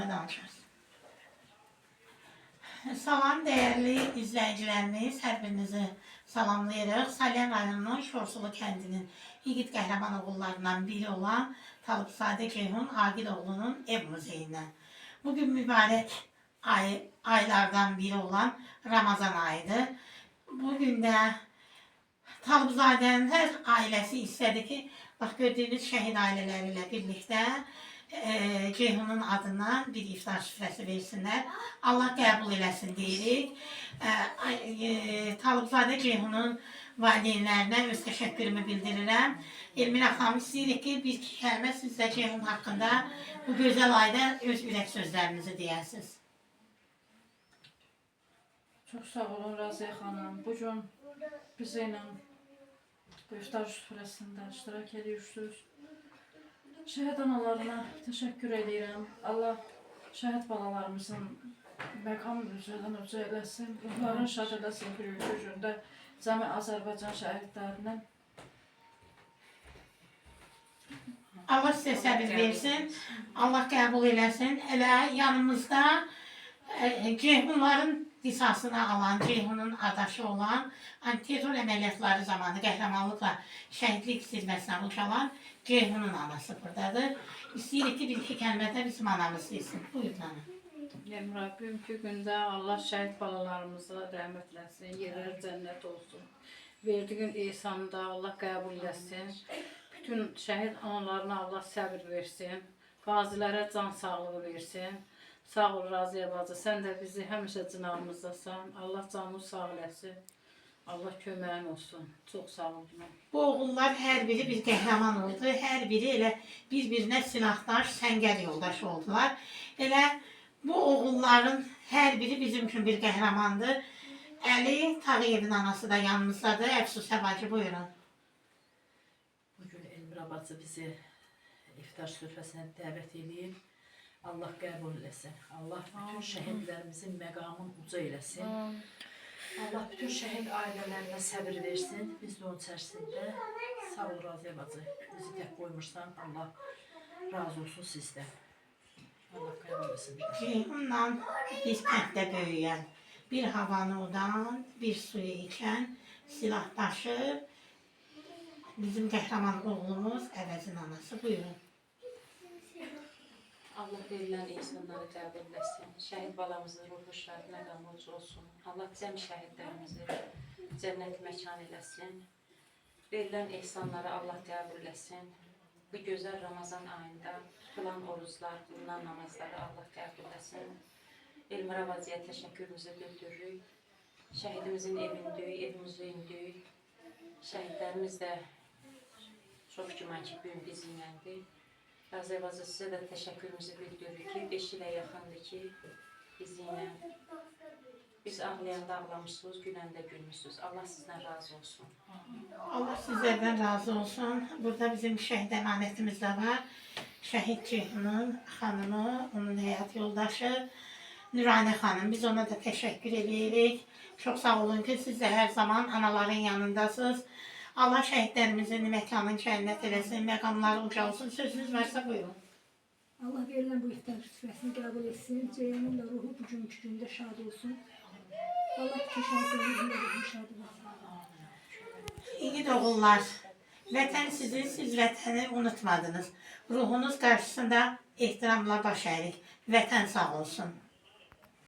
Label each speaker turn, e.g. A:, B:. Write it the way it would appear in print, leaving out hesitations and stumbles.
A: Sələmə danışarız. Salam dəyərli izləyicilərimiz, hər birinizi salamlayırıq. Salyan rayonunun Şorsulu kəndinin yiğit qəhrəman oğullarından biri olan Talıbzadə Ceyhun Aqiloğlu'nun ev muzeyindən. Bugün mübarək aylardan biri olan Ramazan ayıdır. Bugün də Talıbzadənin hər ailəsi istədi ki, bax gördüyünüz şəhid ailələriyle birlikdə Ceyhun'un adına bir iftar süfrəsi versinlər. Allah qəbul eləsin deyirik. Talıbzadə Ceyhun'un valideynlərinə öz təşəkkürümü bildirirəm. Elmira xanım, istəyirik ki, bir iki kəlmə siz də Ceyhun haqqında bu gözəl ayda öz ürək sözlərinizi deyəsiniz.
B: Çok sağ olun Raziye xanım. Bugün bizimle bu iftar süfrəsində iştirak ediyorsunuz. Şəhid analarına təşəkkür edirəm. Allah şəhid balalarımızın məqamını üzrədən uca eləsin. Ruhların şad eləsin bir gücündə cəmi Azərbaycan şəhidlərinin.
A: Allah sizə səbir versin. Allah qəbul eləsin. Elə yanımızda Ceyhunların qisasını alan, Ceyhun'un adaşı olan, terror əməliyyatları zamanı qəhrəmanlıqla şəhidlik zirvəsinə uçalan Ceyhun'un anası buradadır. İstəyirik ki, bir iki kəlmədə bizim anamız desin. Buyurun ana.
B: Elmira, bugünkü gündə Allah şəhid balalarımıza rəhmət eləsin, yerlər cənnət olsun. Verdiğin ihsanı da Allah qəbul eləsin. Bütün şəhid analarına Allah səbir versin. Qazilərə can sağlığı versin. Sağ ol Raziye bacı, sən də bizi həmişə cinahımızdasan. Allah canını sağ eləsin. Allah köməyin olsun. Çox sağ olun.
A: Bu oğullar hər biri bir qəhrəman oldu. Hər biri elə bir-birinə silahdaş, səngər yoldaş oldular. Elə bu oğulların hər biri bizim üçün bir qəhrəmandır. Əli Tağıyevin anası da yanımızdadır. Əfsusə bacı, buyurun.
C: Bugün Elmira bacı bizi iftar süfrəsinə dəvət edib. Allah qəbul eləsin. Allah bütün şəhidlərimizin məqamını uca eləsin. Allah bütün şəhid ailələrinə səbir versin. Biz də onun içərisində sağ ol Raziye bacı. Bizi tək qoymursan. Allah razı olsun sizdən. Allah qəbul eləsin.
A: Ceyhun'la biz kənddə böyüyən, bir havanı udan, bir suyu içən, silahdaşı, bizim qəhrəman oğlumuz Əvəzin anası. Buyurun.
D: Allah verilən insanları qəbul etsin. Şəhid balamızın ruhu şad, məqamı uca olsun. Allah cəm şəhidlərimizi cənnət məkan eləsin. Verilən ihsanları Allah qəbul etsin. Bu gözəl Ramazan ayında tutulan oruclar, qılınan namazları Allah qəbul etsin. Elmira bacıya təşəkkürümüzü bildiririk. Şəhidimizin evindəyik, evimizdə indəyik. Şəhidlərimiz də çox güman ki, bugün bizimləndir. Raziye bacı, sizə də təşəkkürümüzü bildiririk ki, 5 ilə yaxındır ki, biz ağlayanda ağlamışsınız, güləndə gülmüşsünüz. Allah sizdən razı olsun.
A: Allah sizlərdən razı olsun. Burada bizim şəhid əmanətimiz də var. Şəhid Ceyhun'un xanımı, onun həyat yoldaşı Nurani xanım. Biz ona da təşəkkür edirik. Çox sağ olun ki, siz də hər zaman anaların yanındasınız. Allah şəhidlərimizin məkanını cənnət eləsin, məqamları uca olsun. Sözünüz varsa buyurun.
E: Allah verilən bu iftar süfrəsini qəbul etsin. Ceyhun'un da ruhu bugünkü gündə şad olsun. Allah bütün şəhidlərimizin də ruhu şad olsun.
A: İyi oğullar, vətən sizin, siz vətəni unutmadınız. Ruhunuz qarşısında ehtiramla baş əyirik. Vətən sağ olsun.